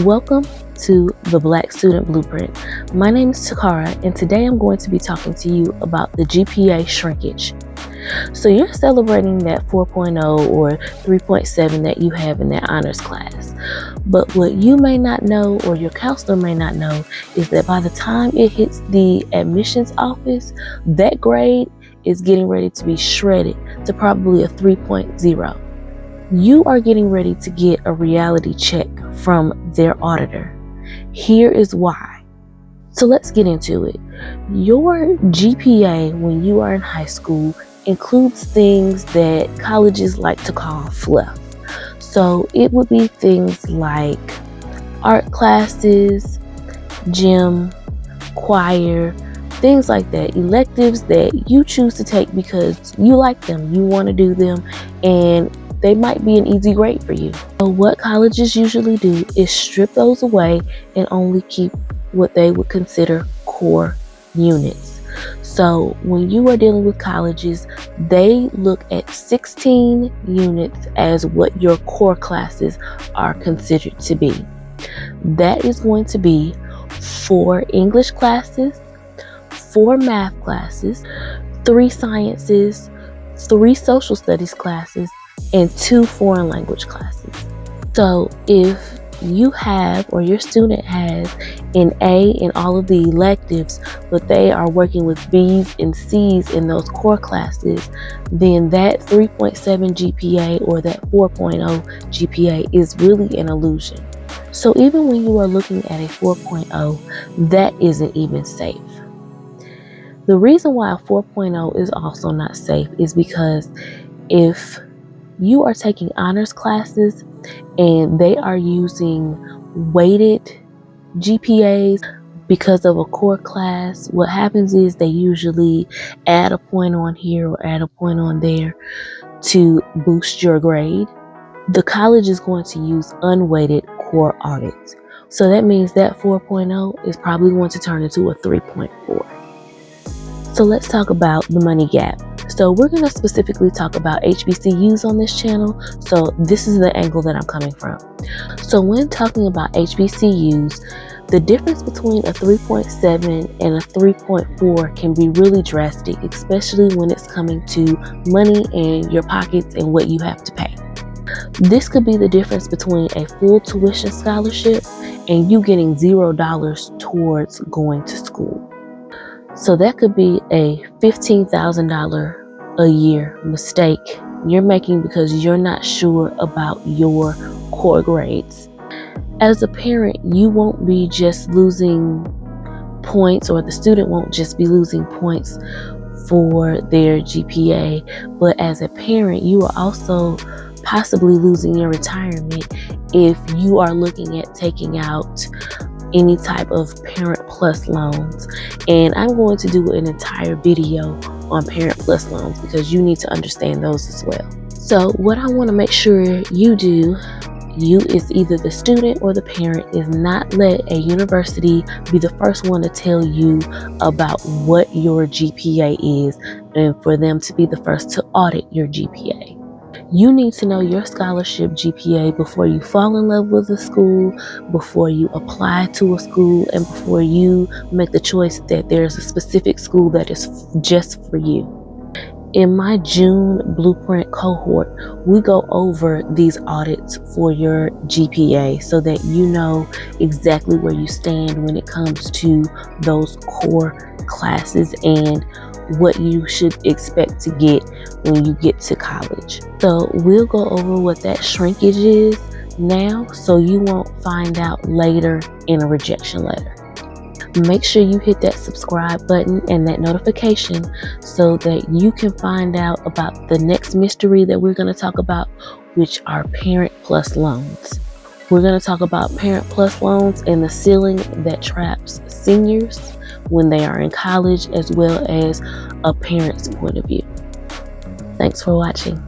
Welcome to the Black Student Blueprint. My name is Takara, and today I'm going to be talking to you about the GPA shrinkage. So you're celebrating that 4.0 or 3.7 that you have in that honors class. But what you may not know, or your counselor may not know, is that by the time it hits the admissions office, that grade is getting ready to be shredded to probably a 3.0. You are getting ready to get a reality check from their auditor. Here is why. So let's get into it. Your GPA when you are in high school includes things that colleges like to call fluff. So it would be things like art classes, gym, choir, things like that, electives that you choose to take because you like them, you want to do them, and they might be an easy grade for you. So what colleges usually do is strip those away and only keep what they would consider core units. So when you are dealing with colleges, they look at 16 units as what your core classes are considered to be. That is going to be 4 English classes, 4 math classes, 3 sciences, 3 social studies classes, and 2 foreign language classes. So if you have, or your student has, an A in all of the electives, but they are working with B's and C's in those core classes, then that 3.7 GPA or that 4.0 GPA is really an illusion. So even when you are looking at a 4.0, that isn't even safe. The reason why a 4.0 is also not safe is because if you are taking honors classes and they are using weighted GPAs because of a core class, what happens is they usually add a point on here or add a point on there to boost your grade. The college is going to use unweighted core audits. So that means that 4.0 is probably going to turn into a 3.4. So let's talk about the money gap. So we're going to specifically talk about HBCUs on this channel. So this is the angle that I'm coming from. So when talking about HBCUs, the difference between a 3.7 and a 3.4 can be really drastic, especially when it's coming to money and your pockets and what you have to pay. This could be the difference between a full tuition scholarship and you getting $0 towards going to school. So that could be a $15,000 a year mistake you're making because you're not sure about your core grades. As a parent, you won't be just losing points, or the student won't just be losing points for their GPA, but as a parent, you are also possibly losing your retirement if you are looking at taking out any type of Parent Plus loans. And I'm going to do an entire video on Parent Plus loans because you need to understand those as well. So what I want to make sure you do, you is either the student or the parent, is not let a university be the first one to tell you about what your GPA is and for them to be the first to audit your GPA. You need to know your scholarship GPA before you fall in love with a school, before you apply to a school, and before you make the choice that there's a specific school that is just for you. In my June Blueprint cohort, we go over these audits for your GPA so that you know exactly where you stand when it comes to those core classes and what you should expect to get when you get to college. So we'll go over what that shrinkage is now so you won't find out later in a rejection letter. Make sure you hit that subscribe button and that notification so that you can find out about the next mystery that we're going to talk about, which are Parent Plus loans. We're going to talk about Parent Plus loans and the ceiling that traps seniors when they are in college, as well as a parent's point of view. Thanks for watching.